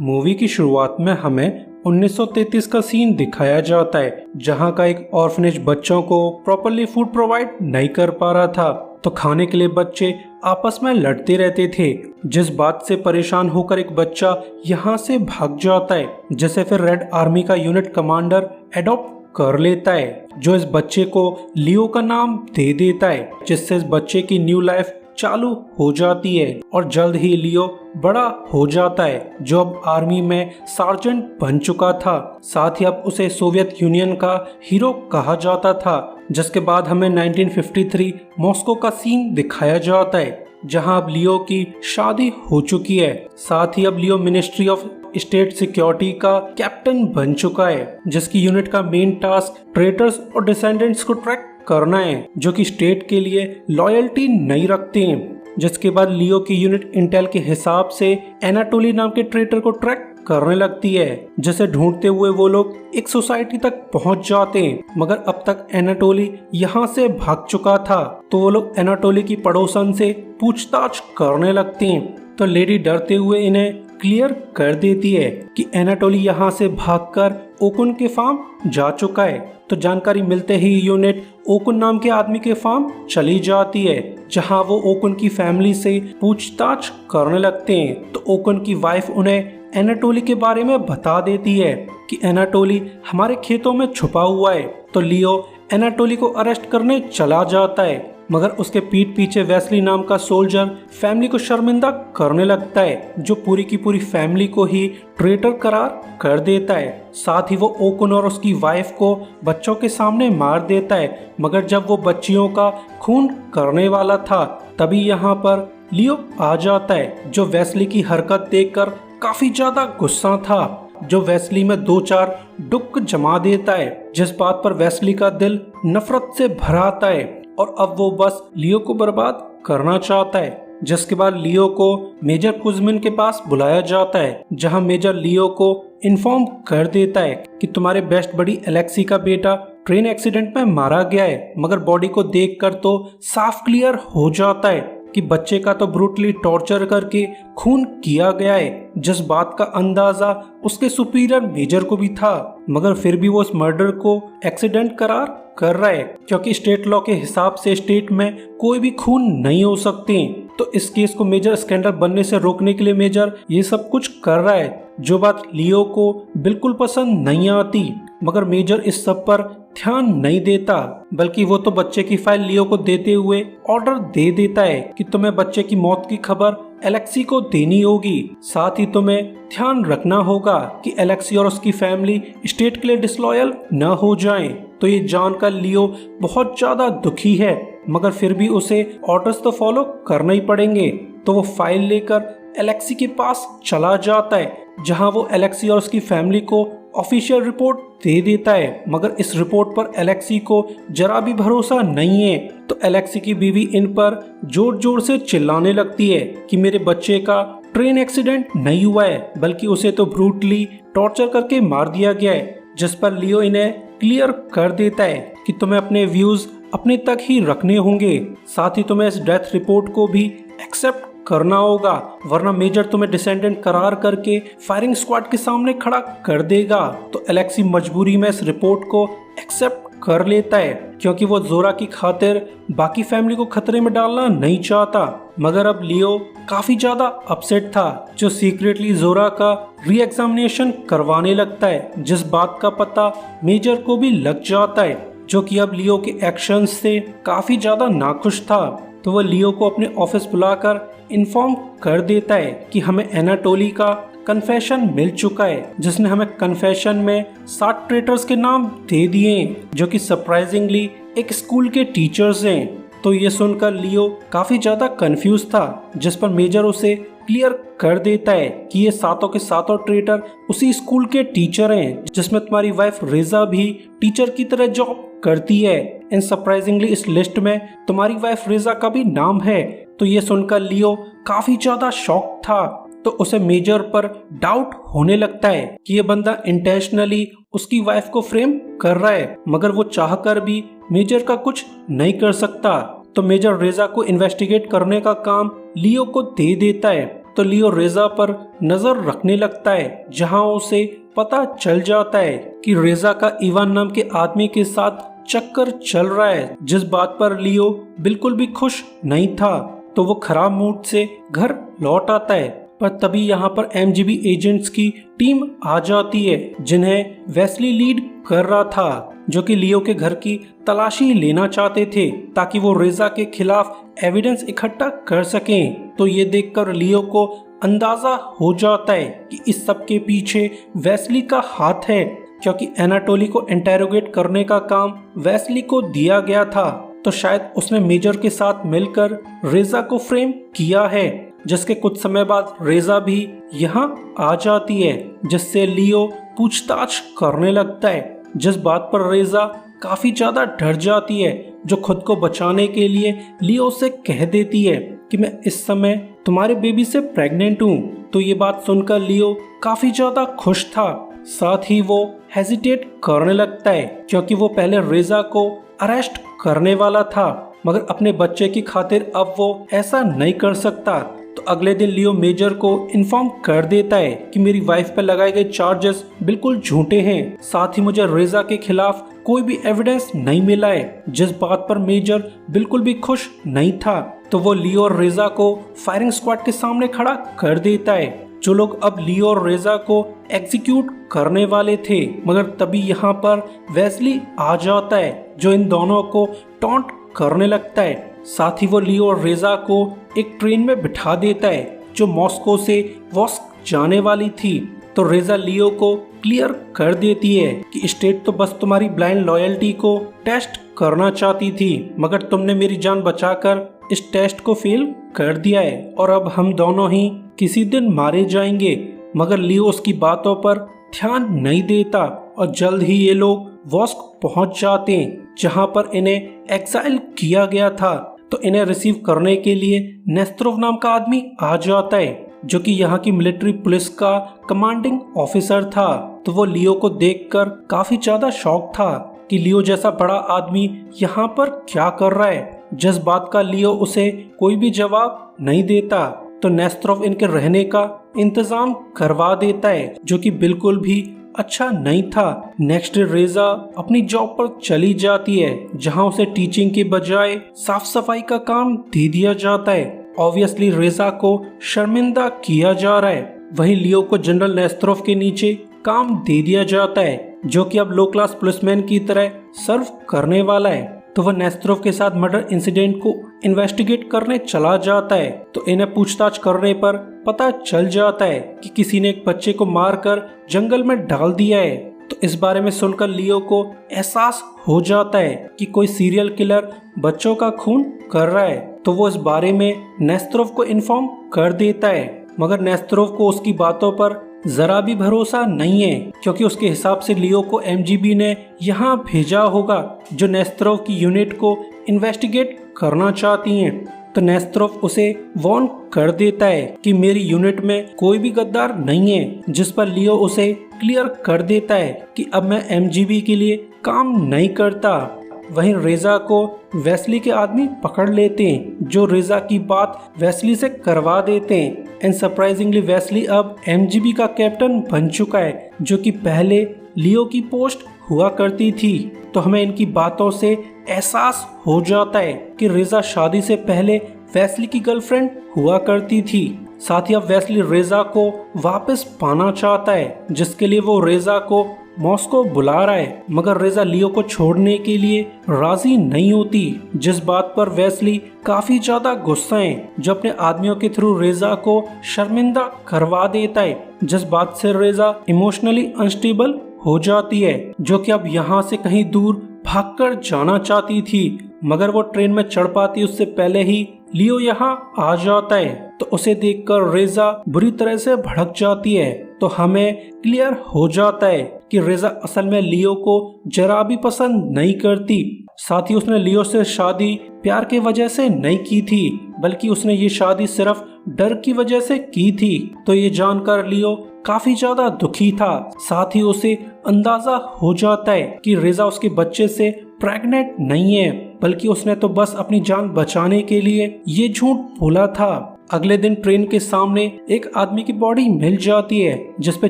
Movie की शुरुआत में हमें 1933 का सीन दिखाया जाता है, जहां का एक ऑर्फनेज बच्चों को प्रॉपरली फूड प्रोवाइड नहीं कर पा रहा था। तो खाने के लिए बच्चे आपस में लड़ते रहते थे, जिस बात से परेशान होकर एक बच्चा यहां से भाग जाता है, जिसे फिर रेड आर्मी का यूनिट कमांडर एडॉप्ट कर लेता है, जो इस बच्चे को लियो का नाम दे देता है, जिससे इस बच्चे की न्यू लाइफ चालू हो जाती है। और जल्द ही लियो बड़ा हो जाता है, जो अब आर्मी में सार्जेंट बन चुका था। साथ ही अब उसे सोवियत यूनियन का हीरो कहा जाता था। जिसके बाद हमें 1953 मॉस्को का सीन दिखाया जाता है, जहां अब लियो की शादी हो चुकी है। साथ ही अब लियो मिनिस्ट्री ऑफ स्टेट सिक्योरिटी का कैप्टन बन चुका है, जिसकी यूनिट का मेन टास्क ट्रेटर्स और डिसेंडेंट्स को ट्रैक करना है, जो कि स्टेट के लिए लॉयल्टी नहीं रखते हैं। जिसके बाद लियो की यूनिट इंटेल के हिसाब से एनाटोली नाम के ट्रेटर को ट्रैक करने लगती है, जिसे ढूंढते हुए वो लोग एक सोसाइटी तक पहुंच जाते हैं। मगर अब तक एनाटोली यहाँ से भाग चुका था, तो वो लोग एनाटोली की पड़ोसन से पूछताछ करने लगते हैं। तो लेडी डरते हुए इन्हें क्लियर कर देती है कि एनाटोली यहाँ से भागकर ओकुन के फार्म जा चुका है। तो जानकारी मिलते ही यूनिट ओकुन नाम के आदमी के फार्म चली जाती है, जहाँ वो ओकुन की फैमिली से पूछताछ करने लगते हैं। तो ओकुन की वाइफ उन्हें एनाटोली के बारे में बता देती है कि एनाटोली हमारे खेतों में छुपा हुआ है। तो लियो एनाटोली को अरेस्ट करने चला जाता है, मगर उसके पीठ पीछे वेस्ली नाम का सोल्जर फैमिली को शर्मिंदा करने लगता है, जो पूरी की पूरी फैमिली को ही ट्रेटर करार कर देता है। साथ ही वो ओकुन और उसकी वाइफ को बच्चों के सामने मार देता है। मगर जब वो बच्चियों का खून करने वाला था, तभी यहाँ पर लियो आ जाता है, जो वेस्ली की हरकत देखकर काफी ज्यादा गुस्सा था, जो वेस्ली में 2-4 डुक जमा देता है, जिस बात पर वेस्ली का दिल नफरत से भर आता है और अब वो बस लियो को बर्बाद करना चाहता है। जिसके बाद लियो को मेजर कुजमिन के पास बुलाया जाता है, जहां मेजर लियो को इन्फॉर्म कर देता है कि तुम्हारे बेस्ट बडी एलेक्सी का बेटा ट्रेन एक्सीडेंट में मारा गया है। मगर बॉडी को देखकर तो साफ क्लियर हो जाता है कि बच्चे का तो ब्रूटली टॉर्चर करके खून किया गया है, जिस बात का अंदाजा उसके सुपीरियर मेजर को भी था। मगर फिर भी वो उस मर्डर को एक्सीडेंट करार कर रहा है, क्योंकि स्टेट लॉ के हिसाब से स्टेट में कोई भी खून नहीं हो सकते। तो इस केस को मेजर स्कैंडल बनने से रोकने के लिए मेजर ये सब कुछ कर रहा है, जो बात लियो को बिल्कुल पसंद नहीं आती। मगर मेजर इस सब पर ध्यान नहीं देता, बल्कि वो तो बच्चे की फाइल लियो को देते हुए ऑर्डर दे देता है कि तुम्हें बच्चे की मौत की खबर एलेक्सी को देनी होगी। साथ ही तुम्हें ध्यान रखना होगा कि एलेक्सी और उसकी फैमिली स्टेट के लिए डिसलॉयल न हो जाएं। तो ये जानकर लियो बहुत ज्यादा दुखी है, मगर फिर भी उसे ऑर्डर्स तो फॉलो करना ही पड़ेंगे। तो वो फाइल लेकर एलेक्सी के पास चला जाता है, जहां वो एलेक्सी और उसकी फैमिली को ऑफिशियल रिपोर्ट दे देता है। मगर इस रिपोर्ट पर एलेक्सी को जरा भी भरोसा नहीं है। तो एलेक्सी की बीवी इन पर जोर जोर से चिल्लाने लगती है कि मेरे बच्चे का ट्रेन एक्सीडेंट नहीं हुआ है, बल्कि उसे तो ब्रूटली टॉर्चर करके मार दिया गया है। जिस पर लियो इन्हें क्लियर कर देता है कि तुम्हें अपने व्यूज अपने तक ही रखने होंगे, साथ ही तुम्हें इस डेथ रिपोर्ट को भी एक्सेप्ट करना होगा, वरना मेजर तुम्हें डिसेंडेंट करार करके फायरिंग स्क्वाड के सामने खड़ा कर देगा। तो एलेक्सी मजबूरी में इस रिपोर्ट को एक्सेप्ट कर लेता है, क्योंकि वो जोरा की खातिर बाकी फैमिली को खतरे में डालना नहीं चाहता। मगर अब लियो काफी ज्यादा अपसेट था, जो सीक्रेटली जोरा का री एग्जामिनेशन करवाने लगता है, जिस बात का पता मेजर को भी लग जाता है, जो कि अब लियो के एक्शंस से काफी ज्यादा नाखुश था। तो वह लियो को अपने ऑफिस बुलाकर इन्फॉर्म कर देता है कि हमें एनाटोली का कन्फेशन मिल चुका है, जिसने हमें कन्फेशन में 7 ट्रेटर्स के नाम दे दिए, जो कि सरप्राइजिंगली एक स्कूल के टीचर्स हैं। तो ये सुनकर लियो काफी ज्यादा कंफ्यूज था, जिस पर मेजर उसे क्लियर कर देता है कि ये 7 के 7 ट्रेटर उसी स्कूल के टीचर हैं, जिसमें तुम्हारी वाइफ रेजा भी टीचर की तरह जॉब करती है। इन सरप्राइजिंगली इस लिस्ट में तुम्हारी वाइफ रेजा का भी नाम है। तो ये सुनकर लियो काफी ज्यादा शॉक था। तो उसे मेजर पर डाउट होने लगता है कि ये बंदा इंटेंशनली उसकी वाइफ को फ्रेम कर रहा है, मगर वो चाहकर भी मेजर का कुछ नहीं कर सकता। तो मेजर रेजा को इन्वेस्टिगेट करने का काम लियो को दे देता है, तो लियो रेजा पर नजर रखने लगता है, जहां उसे पता चल जाता है कि रेजा का इवान नाम के आदमी के साथ चक्कर चल रहा है, जिस बात पर लियो बिल्कुल भी खुश नहीं था। तो वो खराब मूड से घर लौट आता है, पर तभी यहाँ पर एमजीबी एजेंट्स की टीम आ जाती है, जिन्हें वेस्ली लीड कर रहा था, जो कि लियो के घर की तलाशी लेना चाहते थे ताकि वो रेजा के खिलाफ एविडेंस इकट्ठा कर सकें। तो ये देखकर लियो को अंदाजा हो जाता है कि इस सब के पीछे वेस्ली का हाथ है, क्योंकि एनाटोली को इंटेरोगेट करने का काम वेस्ली को दिया गया था। तो शायद उसने मेजर के साथ मिलकर रेजा को फ्रेम किया है, जिसके कुछ समय बाद रेजा भी यहाँ आ जाती है, जिससे लियो पूछताछ करने लगता है, जिस बात पर रेजा काफी ज्यादा डर जाती है, जो खुद को बचाने के लिए लियो से कह देती है कि मैं इस समय तुम्हारे बेबी से प्रेग्नेंट हूँ। तो ये बात सुनकर लियो काफी ज्यादा खुश था, साथ ही वो हेजिटेट करने लगता है, क्योंकि वो पहले रेजा को अरेस्ट करने वाला था, मगर अपने बच्चे की खातिर अब वो ऐसा नहीं कर सकता। तो अगले दिन लियो मेजर को इन्फॉर्म कर देता है कि मेरी वाइफ पर लगाए गए चार्जेस बिल्कुल झूठे हैं, साथ ही मुझे रेजा के खिलाफ कोई भी एविडेंस नहीं मिला है, जिस बात पर मेजर बिल्कुल भी खुश नहीं था। तो वो लियो और रेजा को फायरिंग स्क्वाड के सामने खड़ा कर देता है, जो लोग अब लियो और रेजा को एग्जीक्यूट करने वाले थे। मगर तभी यहाँ पर वेस्ली आ जाता है, जो इन दोनों को टॉन्ट करने लगता है। साथ ही वो लियो और रेजा को एक ट्रेन में बिठा देता है, जो मॉस्को से वॉस्क जाने वाली थी। तो रेजा लियो को क्लियर कर देती है कि स्टेट तो बस तुम्हारी ब्लाइंड लॉयल्टी को टेस्ट करना चाहती थी, मगर तुमने मेरी जान बचाकर इस टेस्ट को फेल कर दिया है, और अब हम दोनों ही किसी दिन मारे जाएंगे। मगर लियो उसकी बातों पर ध्यान नहीं देता, और जल्द ही ये लोग वॉस्क पहुंच जाते हैं, जहां पर इन्हें एक्साइल किया गया था। तो इन्हें रिसीव करने के लिए नेस्त्रोव नाम का आदमी आ जाता है, जो कि यहाँ की मिलिट्री पुलिस का कमांडिंग ऑफिसर था। तो वो लियो को देखकर काफी ज्यादा शॉक था कि लियो जैसा बड़ा आदमी यहाँ पर क्या कर रहा है, जिस बात का लियो उसे कोई भी जवाब नहीं देता। तो नेस्त्रोव इनके रहने का इंतजाम करवा देता है, जो कि बिल्कुल भी अच्छा नहीं था। नेक्स्ट डे रेजा अपनी जॉब पर चली जाती है, जहां उसे टीचिंग के बजाय साफ सफाई का काम दे दिया जाता है। ऑब्वियसली रेजा को शर्मिंदा किया जा रहा है। वहीं लियो को जनरल नेस्त्रोव के नीचे काम दे दिया जाता है, जो कि अब लो क्लास पुलिसमैन की तरह सर्व करने वाला है। तो वह नेस्त्रोव के साथ मर्डर इंसिडेंट को इन्वेस्टिगेट करने चला जाता है। तो इन्हें पूछताछ करने पर पता चल जाता है कि किसी ने एक बच्चे को मारकर जंगल में डाल दिया है। तो इस बारे में सुनकर लियो को एहसास हो जाता है कि कोई सीरियल किलर बच्चों का खून कर रहा है। तो वो इस बारे में नेस्त्रोव को इन्फॉर्म कर देता है, मगर नेस्त्रोव को उसकी बातों पर जरा भी भरोसा नहीं है, क्योंकि उसके हिसाब से लियो को एमजीबी ने यहाँ भेजा होगा, जो नेस्त्रोव की यूनिट को इन्वेस्टिगेट करना चाहती हैं। तो नेस्त्रोव उसे वार्न कर देता है कि मेरी यूनिट में कोई भी गद्दार नहीं है, जिस पर लियो उसे क्लियर कर देता है कि अब मैं एमजीबी के लिए काम नहीं करता। वहीं रेजा को वेस्ली के आदमी पकड़ लेते हैं, जो रेजा की बात वेस्ली से करवा देते हैं। एंड सरप्राइजिंगली वेस्ली अब एमजीबी का कैप्टन बन चुका है, जो कि पहले लियो की पोस्ट हुआ करती थी। तो हमें इनकी बातों से एहसास हो जाता है कि रेजा शादी से पहले वेस्ली की गर्लफ्रेंड हुआ करती थी। साथ ही अब वेस्ली रेजा को वापस पाना चाहता है, जिसके लिए वो रेजा को मॉस्को बुला रहा है, मगर रेजा लियो को छोड़ने के लिए राजी नहीं होती, जिस बात पर वेस्ली काफी ज्यादा गुस्सा है, जो अपने आदमियों के थ्रू रेजा को शर्मिंदा करवा देता है, जिस बात से रेजा इमोशनली अनस्टेबल हो जाती है, जो कि अब यहाँ से कहीं दूर भागकर जाना चाहती थी। मगर वो ट्रेन में चढ़ पाती उससे पहले ही लियो यहाँ आ जाता है। तो उसे देखकर रेजा बुरी तरह से भड़क जाती है। तो हमें क्लियर हो जाता है कि रेजा असल में लियो को जरा भी पसंद नहीं करती। साथ ही उसने लियो से शादी प्यार की वजह से नहीं की थी, बल्कि उसने ये शादी सिर्फ डर की वजह से की थी। तो ये जानकर लियो काफी ज्यादा दुखी था। साथ ही उसे अंदाजा हो जाता है कि रेजा उसके बच्चे से प्रेग्नेंट नहीं है, बल्कि उसने तो बस अपनी जान बचाने के लिए ये झूठ बोला था। अगले दिन ट्रेन के सामने एक आदमी की बॉडी मिल जाती है जिसपे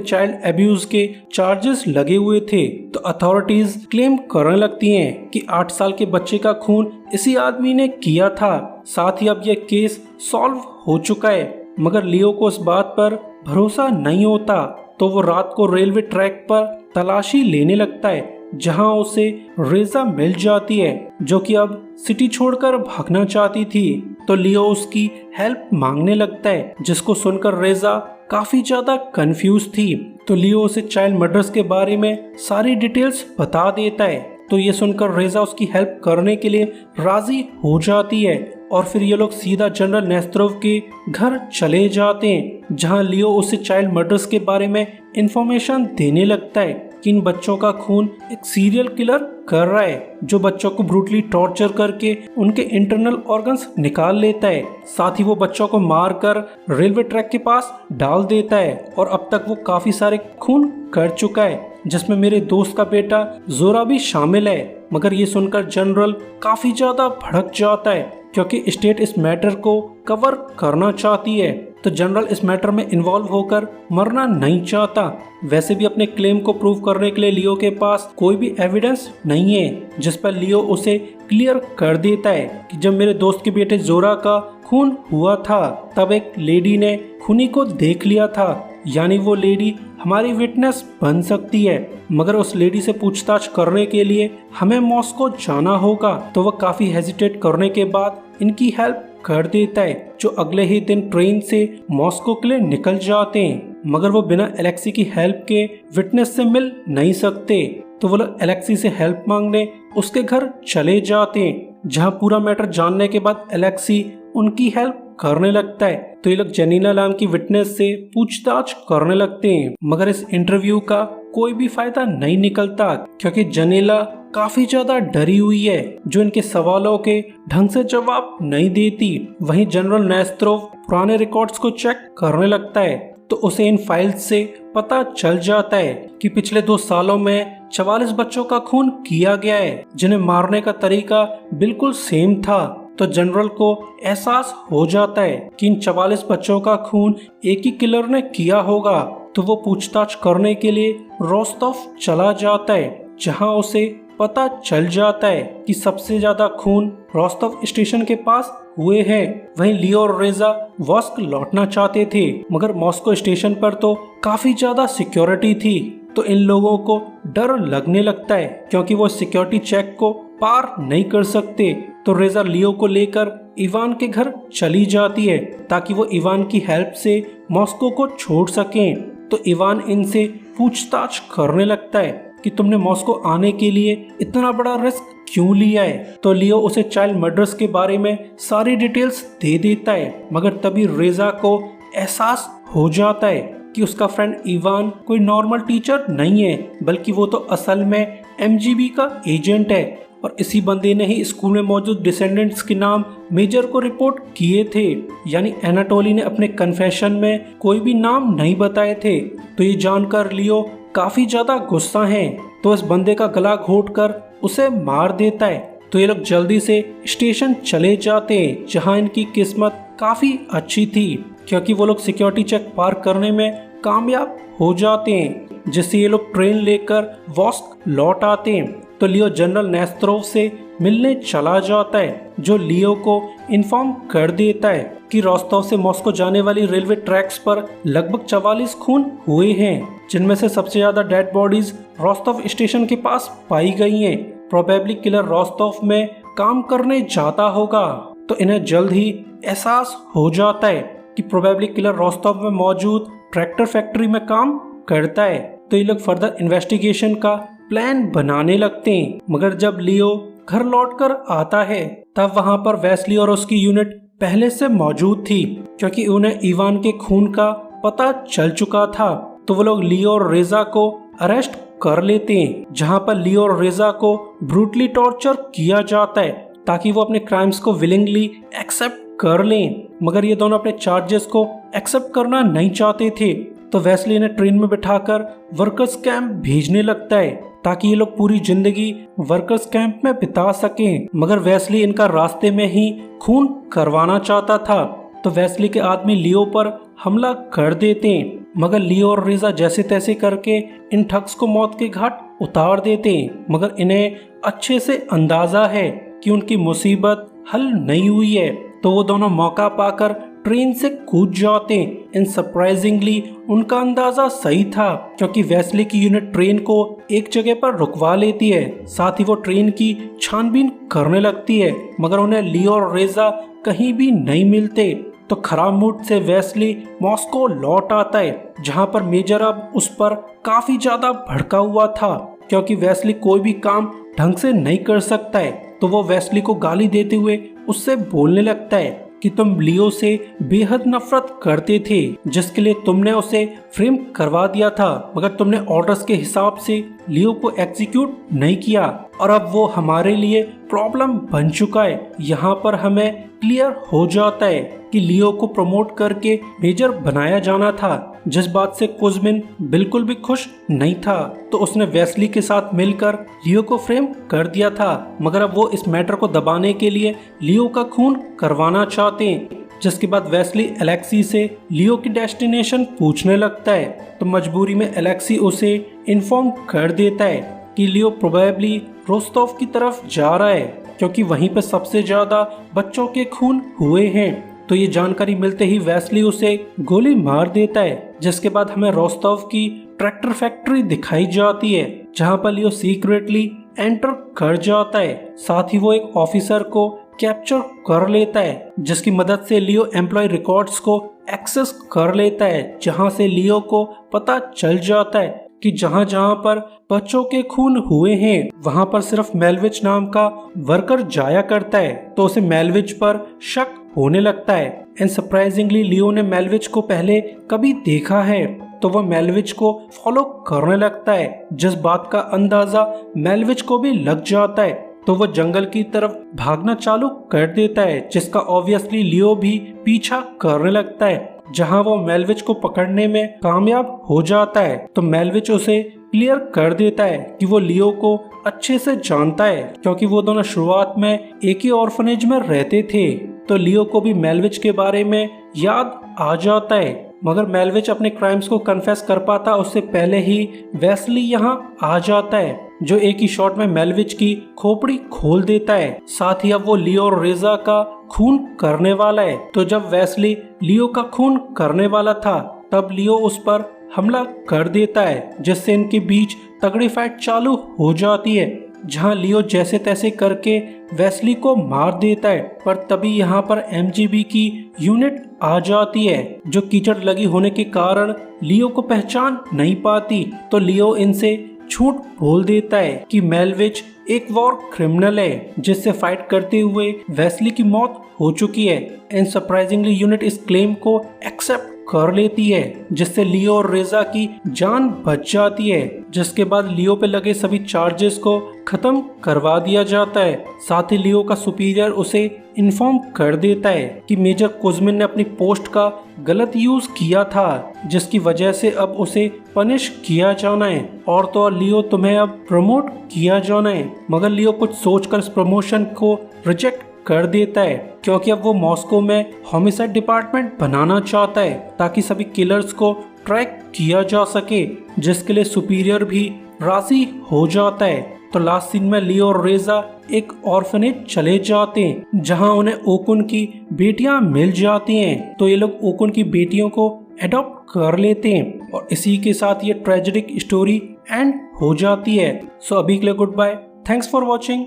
चाइल्ड अब्यूज के चार्जेस लगे हुए थे। तो अथॉरिटीज क्लेम करने लगती हैं कि 8 साल के बच्चे का खून इसी आदमी ने किया था। साथ ही अब यह केस सॉल्व हो चुका है। मगर लियो को इस बात पर भरोसा नहीं होता, तो वो रात को रेलवे ट्रैक पर तलाशी लेने लगता है जहां उसे रेजा मिल जाती है जो कि अब सिटी छोड़कर भागना चाहती थी। तो लियो उसकी हेल्प मांगने लगता है जिसको सुनकर रेजा काफी ज्यादा कंफ्यूज थी। तो लियो उसे चाइल्ड मर्डर्स के बारे में सारी डिटेल्स बता देता है। तो ये सुनकर रेजा उसकी हेल्प करने के लिए राजी हो जाती है और फिर ये लोग सीधा जनरल नेस्तरोव के घर चले जाते हैं जहां लियो उसे चाइल्ड मर्डर्स के बारे में इंफॉर्मेशन देने लगता है कि इन बच्चों का खून एक सीरियल किलर कर रहा है जो बच्चों को ब्रूटली टॉर्चर करके उनके इंटरनल ऑर्गन्स निकाल लेता है। साथ ही वो बच्चों को मारकर रेलवे ट्रैक के पास डाल देता है और अब तक वो काफी सारे खून कर चुका है जिसमें मेरे दोस्त का बेटा जोरा भी शामिल है। मगर ये सुनकर जनरल काफी ज्यादा भड़क जाता है क्योंकि स्टेट इस मैटर को कवर करना चाहती है। तो जनरल इस मैटर में इन्वॉल्व होकर मरना नहीं चाहता। वैसे भी अपने क्लेम को प्रूव करने के लिए लियो के पास कोई भी एविडेंस नहीं है, जिस पर लियो उसे क्लियर कर देता है कि जब मेरे दोस्त के बेटे जोरा का खून हुआ था तब एक लेडी ने खूनी को देख लिया था, यानी वो लेडी हमारी विटनेस बन सकती है। मगर उस लेडी से पूछताछ करने के लिए हमें मॉस्को जाना होगा। तो वह काफी हेजिटेट करने के बाद इनकी हेल्प कर देता है जो अगले ही दिन ट्रेन से मॉस्को के लिए निकल जाते हैं। मगर वो बिना एलेक्सी की हेल्प के विटनेस से मिल नहीं सकते। तो वो लोग एलेक्सी से हेल्प मांगने उसके घर चले जाते हैं जहां पूरा मैटर जानने के बाद एलेक्सी उनकी हेल्प करने लगता है। तो ये लोग जेनिला नाम की विटनेस से पूछताछ करने लगते हैं। मगर इस इंटरव्यू का कोई भी फायदा नहीं निकलता क्योंकि जेनिला काफी ज्यादा डरी हुई है जो इनके सवालों के ढंग से जवाब नहीं देती। वहीं जनरल नेस्तरोव पुराने रिकॉर्ड्स को चेक करने लगता है तो उसे इन फाइल्स से पता चल जाता है कि पिछले 2 सालों में 44 बच्चों का खून किया गया है जिन्हें मारने का तरीका बिल्कुल सेम था। तो जनरल को एहसास हो जाता है कि इन 44 बच्चों का खून एक ही किलर ने किया होगा। तो वो पूछताछ करने के लिए रोस्तोव चला जाता है जहां उसे पता चल जाता है कि सबसे ज्यादा खून रोस्तोव स्टेशन के पास हुए हैं। वहीं लियो और रेजा वॉस्क लौटना चाहते थे मगर मॉस्को स्टेशन पर तो काफी ज्यादा सिक्योरिटी थी। तो इन लोगों को डर लगने लगता है क्योंकि वो सिक्योरिटी चेक को पार नहीं कर सकते। तो रेजा लियो को लेकर इवान के घर चली जाती है ताकि वो इवान की हेल्प से मॉस्को को छोड़ सकें। तो इवान इनसे पूछताछ करने लगता है कि तुमने मॉस्को आने के लिए इतना बड़ा रिस्क क्यों लिया है। तो लियो उसे चाइल्ड मर्डर्स के बारे में सारी डिटेल्स दे देता है। मगर तभी रेजा को एहसास हो जाता है कि उसका फ्रेंड इवान कोई नॉर्मल टीचर नहीं है बल्कि वो तो असल में एमजीबी का एजेंट है और इसी बंदे ने ही स्कूल में मौजूद डिसेंडेंट्स के नाम मेजर को रिपोर्ट किए थे। यानी एनाटोली ने अपने कन्फेशन में कोई भी नाम नहीं बताए थे। तो ये जानकर लियो काफी ज्यादा गुस्सा है तो इस बंदे का गला घोंटकर उसे मार देता है। तो ये लोग जल्दी से स्टेशन चले जाते हैं जहां इनकी किस्मत काफी अच्छी थी क्योंकि वो लोग सिक्योरिटी चेक पार करने में कामयाब हो जाते हैं जिससे ये लोग ट्रेन लेकर वॉस्क लौट आते हैं। तो लियो जनरल नेस्तरोव से मिलने चला जाता है जो लियो को इन्फॉर्म कर देता है कि रोस्तोव से मॉस्को जाने वाली रेलवे ट्रैक्स पर लगभग 44 खून हुए हैं जिनमें से सबसे ज्यादा डेड बॉडीज रोस्तोव स्टेशन के पास पाई गई हैं। प्रोबेबली किलर रोस्तोव में काम करने जाता होगा। तो इन्हें जल्द ही एहसास हो जाता है कि प्रोबेबली किलर रोस्तोव में मौजूद ट्रैक्टर फैक्ट्री में काम करता है। तो ये लोग फर्दर इन्वेस्टिगेशन का प्लान बनाने लगते हैं। मगर जब लियो घर लौटकर आता है तब वहां पर वेस्ली और उसकी यूनिट पहले से मौजूद थी क्योंकि उन्हें इवान के खून का पता चल चुका था। तो वो लोग लियो और रेजा को अरेस्ट कर लेते हैं जहां पर लियो और रेजा को ब्रूटली टॉर्चर किया जाता है ताकि वो अपने क्राइम्स को विलिंगली एक्सेप्ट कर लें। मगर ये दोनों अपने चार्जेस को एक्सेप्ट करना नहीं चाहते थे। तो वेस्ली ने ट्रेन में बिठाकर वर्कर्स कैंप भेजने लगता है ताकि ये लोग पूरी जिंदगी वर्कर्स कैंप में बिता सकें। मगर वेस्ली इनका रास्ते में ही खून करवाना चाहता था। तो वेस्ली के आदमी लियो पर हमला कर देते हैं, मगर लियो और रेजा जैसे तैसे करके इन ठग्स को मौत के घाट उतार देते हैं। मगर इन्हें अच्छे से अंदाजा है कि उनकी मुसीबत हल नहीं हुई है, तो वो दोनों मौका पाकर ट्रेन से कूद जाते हैं। इन सरप्राइजिंगली उनका अंदाजा सही था, क्योंकि वेस्ली की यूनिट ट्रेन को एक जगह पर रुकवा लेती है। साथ ही वो ट्रेन की छानबीन करने लगती है, मगर उन्हें लियो और रेजा कहीं भी नहीं मिलते। तो खराब मूड से वेस्ली मॉस्को लौट आता है, जहां पर मेजर अब उस पर काफी ज्यादा भड़का हुआ था, क्योंकि वेस्ली कोई भी काम ढंग से नहीं कर सकता है। तो वो वेस्ली को गाली देते हुए उससे बोलने लगता है कि तुम लियो से बेहद नफरत करते थे, जिसके लिए तुमने उसे फ्रेम करवा दिया था, मगर तुमने ऑर्डर्स के हिसाब से लियो को एग्जीक्यूट नहीं किया, और अब वो हमारे लिए प्रॉब्लम बन चुका है। यहाँ पर हमें क्लियर हो जाता है कि लियो को प्रमोट करके मेजर बनाया जाना था, जिस बात से कुजमिन बिल्कुल भी खुश नहीं था। तो उसने वेस्ली के साथ मिलकर लियो को फ्रेम कर दिया था, मगर अब वो इस मैटर को दबाने के लिए लियो का खून करवाना चाहते हैं। जिसके बाद वेस्ली एलेक्सी से लियो की डेस्टिनेशन पूछने लगता है, तो मजबूरी में एलेक्सी उसे इन्फॉर्म कर देता है कि लियो प्रोबेबली रोस्टोव की तरफ जा रहा है, क्योंकि वहीं पर सबसे ज्यादा बच्चों के खून हुए हैं। तो ये जानकारी मिलते ही वेस्ली उसे गोली मार देता है। जिसके बाद हमें रोस्टोव की ट्रैक्टर फैक्ट्री दिखाई जाती है, जहां पर लियो सीक्रेटली एंटर कर जाता है। साथ ही वो एक ऑफिसर को कैप्चर कर लेता है, जिसकी मदद से लियो एम्प्लॉय रिकॉर्ड्स को एक्सेस कर लेता है, जहां से लियो को पता चल जाता है कि जहां जहां पर बच्चों के खून हुए हैं वहां पर सिर्फ मेलविच नाम का वर्कर जाया करता है। तो उसे मेलविच पर शक होने लगता है। एंड सरप्राइजिंगली लियो ने मेलविच को पहले कभी देखा है, तो वह मेलविच को फॉलो करने लगता है, जिस बात का अंदाजा मेलविच को भी लग जाता है। तो वह जंगल की तरफ भागना चालू कर देता है, जिसका ऑब्वियसली लियो भी पीछा करने लगता है, जहां वो मेलविच को पकड़ने में कामयाब हो जाता है। तो मेलविच उसे क्लियर कर देता है कि वो लियो को अच्छे से जानता है, क्योंकि वो दोनों शुरुआत में एक ही ऑर्फनेज में रहते थे। तो लियो को भी मेलविच के बारे में याद आ जाता है, मगर मेलविच अपने क्राइम्स को कन्फेस कर पाता उससे पहले ही वेस्ली यहाँ आ जाता है, जो एक ही शॉट में मेलविच की खोपड़ी खोल देता है। साथ ही अब वो लियो और रेजा का खून करने वाला है। तो जब वेस्ली लियो का खून करने वाला था, तब लियो उस पर हमला कर देता है, जिससे इनके बीच तगड़ी फाइट चालू हो जाती है, जहां लियो जैसे तैसे करके वेस्ली को मार देता है। पर तभी यहाँ पर एमजीबी की यूनिट आ जाती है, जो कीचड़ लगी होने के कारण लियो को पहचान नहीं पाती। तो लियो इनसे झूठ बोल देता है कि मेलविच एक वॉर क्रिमिनल है, जिससे फाइट करते हुए वेस्ली की मौत हो चुकी है। एंड सरप्राइजिंगली यूनिट इस क्लेम को एक्सेप्ट कर लेती है, जिससे लियो और रेजा की जान बच जाती है। जिसके बाद लियो पे लगे सभी चार्जेस को खत्म करवा दिया जाता है। साथ ही लियो का सुपीरियर उसे इन्फॉर्म कर देता है कि मेजर कुजमिन ने अपनी पोस्ट का गलत यूज किया था, जिसकी वजह से अब उसे पनिश किया जाना है, और तो और लियो तुम्हें अब प्रमोट किया जाना है। मगर लियो कुछ सोचकर इस प्रमोशन को रिजेक्ट कर देता है, क्योंकि अब वो मॉस्को में होमिसाइड डिपार्टमेंट बनाना चाहता है, ताकि सभी किलर्स को ट्रैक किया जा सके, जिसके लिए सुपीरियर भी राजी हो जाता है। तो लास्ट सीन में लियो और रेजा एक ऑर्फनेज चले जाते हैं, जहां उन्हें ओकुन की बेटियां मिल जाती हैं। तो ये लोग ओकुन की बेटियों को अडॉप्ट कर लेते हैं, और इसी के साथ ये ट्रेजिक स्टोरी एंड हो जाती है। सो अभी के लिए good bye, thanks for watching.